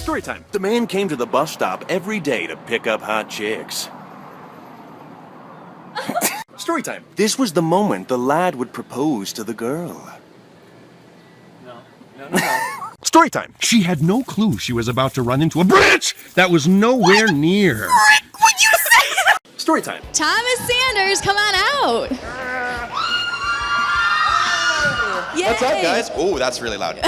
Story time. The man came to the bus stop every day to pick up hot chicks. Story time. This was the moment the lad would propose to the girl. No. Story time. She had no clue she was about to run into a bridge that was nowhere near. What would you say? Story time. Thomas Sanders, come on out. Yay. What's up, guys? Oh, that's really loud.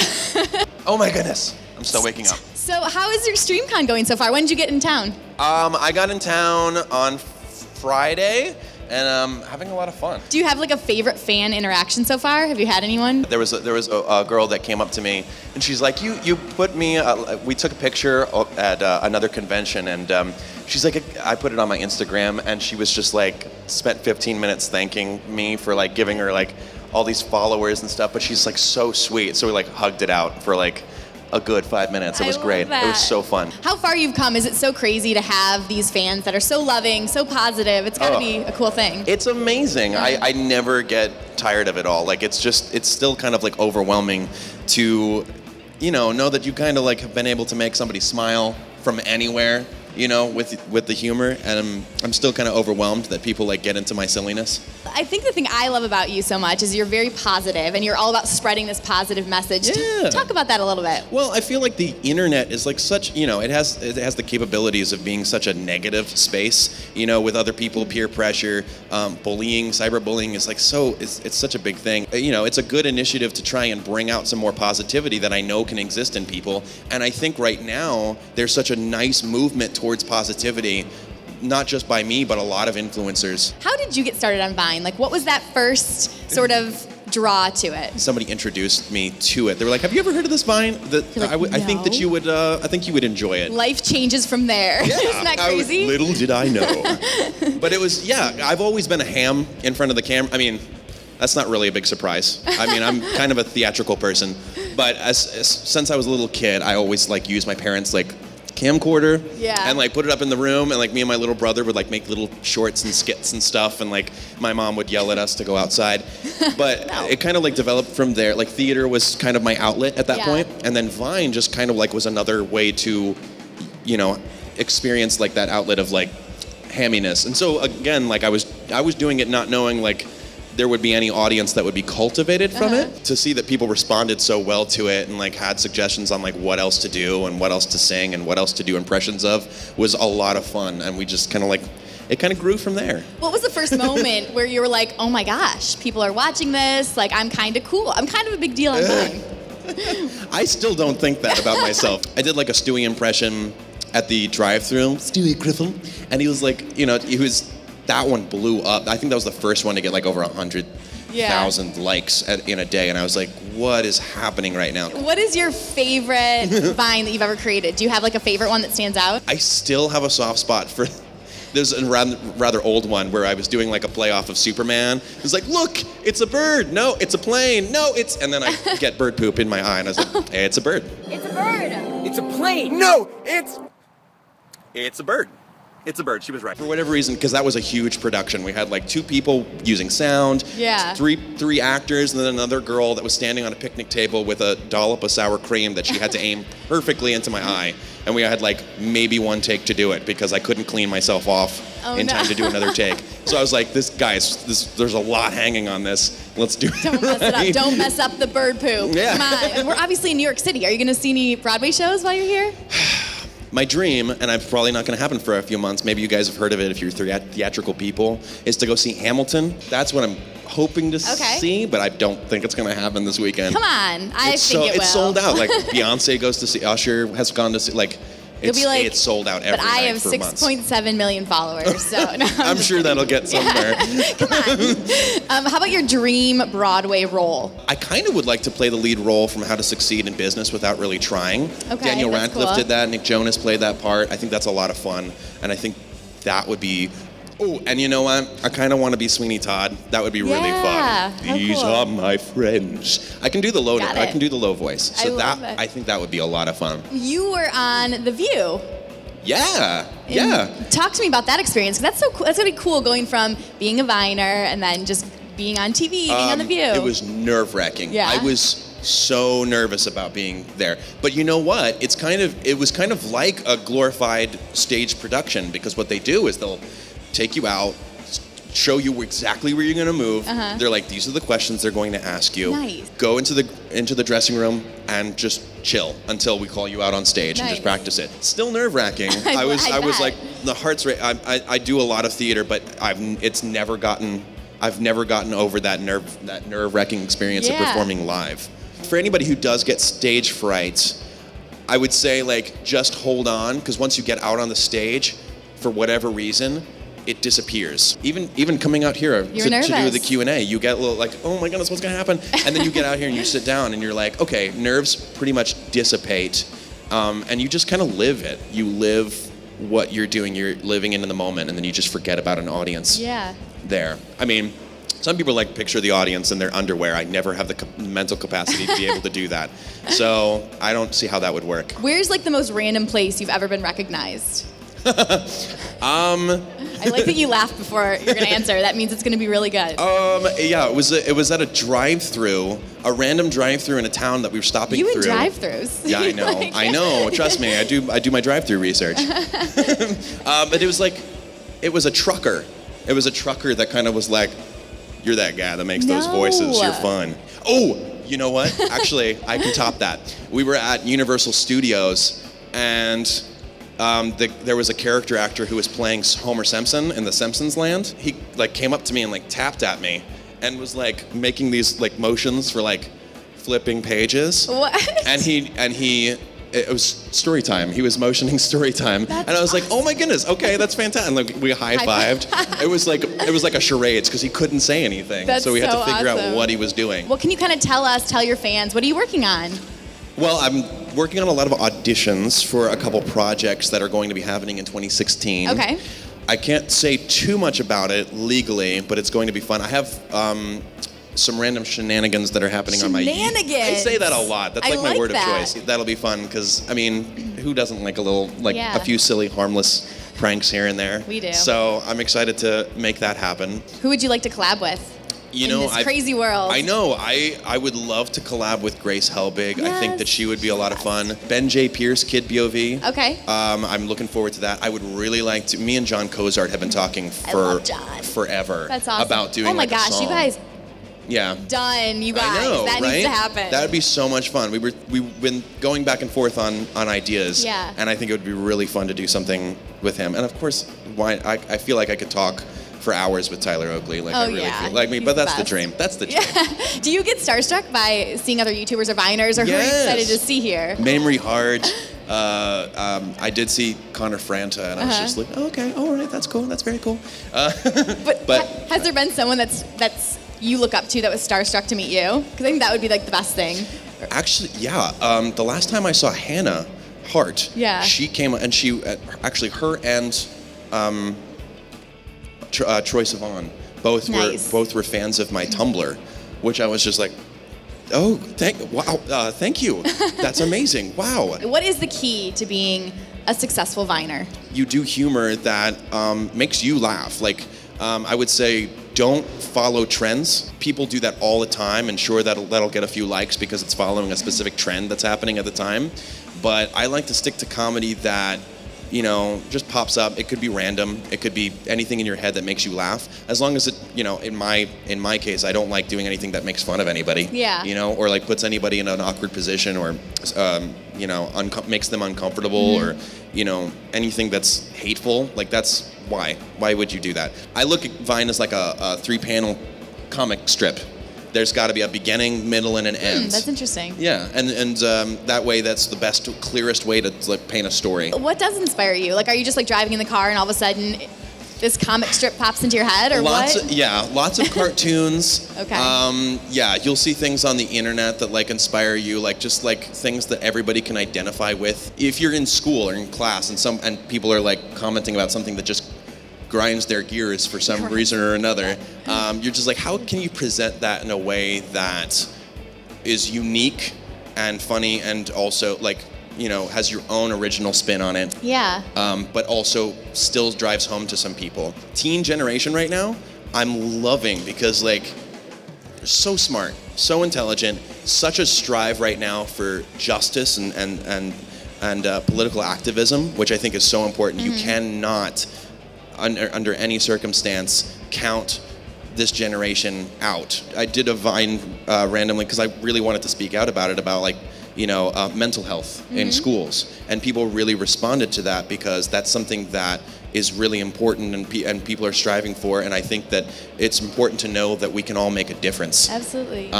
Oh my goodness. I'm still waking up. So how is your StreamCon going so far? When did you get in town? I got in town on Friday, and I'm having a lot of fun. Do you have like a favorite fan interaction so far? Have you had anyone? There was a girl that came up to me, and she's like, you put me, we took a picture at another convention, and she's like, I put it on my Instagram, and she was just like, spent 15 minutes thanking me for like giving her like all these followers and stuff, but she's like so sweet, so we like hugged it out for like a good 5 minutes. It was great. It was so fun. How far you've come. Is it so crazy to have these fans that are so loving, so positive? It's got to be a cool thing. It's amazing. Yeah. I never get tired of it all. Like it's still kind of like overwhelming to, know that you kind of like have been able to make somebody smile from anywhere, with the humor, and I'm still kind of overwhelmed that people like get into my silliness. I think the thing I love about you so much is you're very positive, and you're all about spreading this positive message. Yeah. Talk about that a little bit. Well, I feel like the internet is like such, it has the capabilities of being such a negative space, with other people, peer pressure, bullying, cyberbullying is like it's such a big thing. It's a good initiative to try and bring out some more positivity that I know can exist in people, and I think right now there's such a nice movement towards positivity, not just by me, but a lot of influencers. How did you get started on Vine? Like, what was that first sort of draw to it? Somebody introduced me to it. They were like, "Have you ever heard of this Vine? I think that you would. I think you would enjoy it." Life changes from there. Yeah, Isn't that crazy? Little did I know. But it was, I've always been a ham in front of the camera. I mean, that's not really a big surprise. I mean, I'm kind of a theatrical person. But since I was a little kid, I always like used my parents' like camcorder and like put it up in the room, and like me and my little brother would like make little shorts and skits and stuff, and like my mom would yell at us to go outside. But it kind of like developed from there. Like theater was kind of my outlet at that point, and then Vine just kind of like was another way to experience like that outlet of like hamminess. And so again, like I was doing it not knowing like there would be any audience that would be cultivated from it. To see that people responded so well to it and like had suggestions on like what else to do and what else to sing and what else to do impressions of was a lot of fun, and we just kind of like, it kind of grew from there. What was the first moment where you were like, oh my gosh, people are watching this, like I'm kind of cool, I'm kind of a big deal on Vine? I still don't think that about myself. I did like a Stewie impression at the drive-thru, Stewie Griffin, and he was like, that one blew up. I think that was the first one to get like over 100,000 likes in a day, and I was like, what is happening right now? What is your favorite Vine that you've ever created? Do you have like a favorite one that stands out? I still have a soft spot for, there's a rather old one where I was doing like a playoff of Superman. It was like, look, it's a bird. No, it's a plane. No, it's, and then I get bird poop in my eye, and I was like, hey, it's a bird. It's a bird. It's a plane. No, it's a bird. It's a bird. She was right. For whatever reason, because that was a huge production. We had like 2 people using sound, three actors, and then another girl that was standing on a picnic table with a dollop of sour cream that she had to aim perfectly into my eye. And we had like maybe 1 take to do it because I couldn't clean myself off in time to do another take. So I was like, there's a lot hanging on this. Let's do it. Don't mess it up. Don't mess up the bird poop. Yeah. Come on. And we're obviously in New York City. Are you going to see any Broadway shows while you're here? My dream, and it's probably not going to happen for a few months, maybe you guys have heard of it if you're theatrical people, is to go see Hamilton. That's what I'm hoping to see, but I don't think it's going to happen this weekend. Come on, I think it will. It's sold out. Like Beyonce goes to see, Usher has gone to see, like, it's sold out every night for months. But I have 6.7 million followers, so no, I'm sure that'll get somewhere. Come on. How about your dream Broadway role? I kind of would like to play the lead role from How to Succeed in Business Without Really Trying. Okay, Daniel that's Radcliffe cool. did that. Nick Jonas played that part. I think that's a lot of fun, and I think that would be. Oh, and you know what? I kind of want to be Sweeney Todd. That would be really fun. These are my friends. I can do the low. I can do the low voice. So I think that would be a lot of fun. You were on The View. Yeah. Talk to me about that experience. 'Cause that's so cool. That's gonna be cool going from being a Viner and then just being on TV, being on The View. It was nerve-wracking. Yeah. I was so nervous about being there. But you know what? It was kind of like a glorified stage production, because what they do is they'll take you out, show you exactly where you're going to move. They're like, these are the questions they're going to ask you. Nice. Go into the dressing room and just chill until we call you out on stage and just practice it. Still nerve-wracking. I was like, the heart's rate. I do a lot of theater, but I've never gotten over that nerve-wracking experience of performing live. For anybody who does get stage fright, I would say, like, just hold on, because once you get out on the stage, for whatever reason, it disappears. Even coming out here to do the Q&A, you get a little like, oh my goodness, what's gonna happen? And then you get out here and you sit down and you're like, okay, nerves pretty much dissipate, and you just kind of live it. You live what you're doing. You're living into the moment, and then you just forget about an audience. Yeah. There. I mean, some people like picture the audience in their underwear. I never have the mental capacity to be able to do that. So I don't see how that would work. Where's like the most random place you've ever been recognized? I like that you laughed before you're gonna answer. That means it's gonna be really good. Yeah, it was at a drive-through, a random drive-through in a town that we were stopping through. You and drive-thrus. Yeah, I know. Like... I know. Trust me, I do my drive-through research. But it was a trucker. It was a trucker that kind of was like, "You're that guy that makes those voices. You're fun." Oh, you know what? Actually, I can top that. We were at Universal Studios, and there was a character actor who was playing Homer Simpson in The Simpsons Land. He like came up to me and like tapped at me, and was like making these like motions for like flipping pages. What? And it was story time. He was motioning story time, and I was like, "Oh my goodness, okay, that's fantastic." And like, we high-fived. It was like a charades, because he couldn't say anything, so we had to figure out what he was doing. Well, can you kind of tell your fans, what are you working on? Well, I'm working on a lot of auditions for a couple projects that are going to be happening in 2016. Okay. I can't say too much about it legally, but it's going to be fun. I have some random shenanigans that are happening on my Shenanigans? I say that a lot. That's like my word that. of choice. That'll be fun, because, I mean, who doesn't like a few silly, harmless pranks here and there? We do. So I'm excited to make that happen. Who would you like to collab with? In this crazy world. I know. I would love to collab with Grace Helbig. Yes. I think that she would be a lot of fun. Ben J. Pierce, Kid BOV. Okay. I'm looking forward to that. I would really like to. Me and John Cozart have been talking for forever. That's awesome. About doing. Oh my like gosh, a song. you guys. Yeah. Done, you guys. I know, that right? needs to happen. That would be so much fun. We've been going back and forth on ideas. Yeah. And I think it would be really fun to do something with him. And of course, I feel like I could talk for hours with Tyler Oakley. Like, I really feel like me, but that's the dream. That's the dream. Yeah. Do you get starstruck by seeing other YouTubers or Viners, or who are you excited to see here? Mamrie Hart. I did see Connor Franta, and I was just like, oh, okay, all right, that's cool. That's very cool. But has there been someone that's you look up to that was starstruck to meet you? Because I think that would be like the best thing. Actually, yeah. The last time I saw Hannah Hart, she came, and she actually her and Troye Sivan both were fans of my Tumblr, which I was just like, oh, thank you. That's amazing. Wow. What is the key to being a successful Viner? You do humor that makes you laugh. Like, I would say, don't follow trends. People do that all the time, and sure, that'll get a few likes because it's following a specific trend that's happening at the time. But I like to stick to comedy that, you know, just pops up. It could be random. It could be anything in your head that makes you laugh. As long as it, you know, in my case, I don't like doing anything that makes fun of anybody. Yeah. You know, or like puts anybody in an awkward position, or, you know, makes them uncomfortable, or, you know, anything that's hateful. Like, that's why. Why would you do that? I look at Vine as like a 3-panel comic strip. There's got to be a beginning, middle, and an end. That's interesting. Yeah, and that way, that's the best, clearest way to like paint a story. What does inspire you? Like, are you just like driving in the car and all of a sudden this comic strip pops into your head, or lots what? Lots of cartoons. Okay. Yeah, you'll see things on the internet that like inspire you, like just like things that everybody can identify with. If you're in school or in class and people are like commenting about something that just grinds their gears for some reason or another, you're just like, how can you present that in a way that is unique and funny, and also like, you know, has your own original spin on it. Yeah. But also still drives home to some people. Teen generation right now, I'm loving, because like so smart, so intelligent, such a strive right now for justice and political activism, which I think is so important. You cannot, under any circumstance, count this generation out. I did a Vine randomly because I really wanted to speak out about it, about like, mental health in schools, and people really responded to that because that's something that is really important and people are striving for, and I think that it's important to know that we can all make a difference. Absolutely.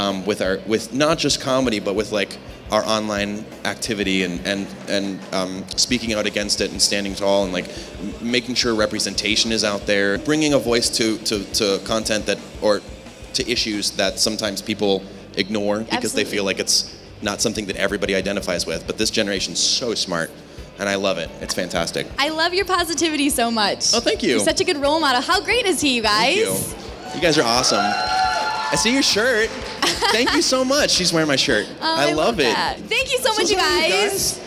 With not just comedy, but with like our online activity and speaking out against it and standing tall and like making sure representation is out there, bringing a voice to content or to issues that sometimes people ignore because they feel like it's not something that everybody identifies with. But this generation's so smart, and I love it. It's fantastic. I love your positivity so much. Oh, thank you. You're such a good role model. How great is he, you guys? Thank you. You guys are awesome. I see your shirt. Thank you so much. She's wearing my shirt. I love it. That. Thank you so much, you guys.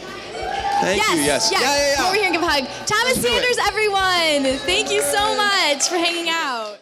Thank you. Yes. Yeah. Come over here and give a hug. Thomas Sanders, everyone. Thank you so much for hanging out.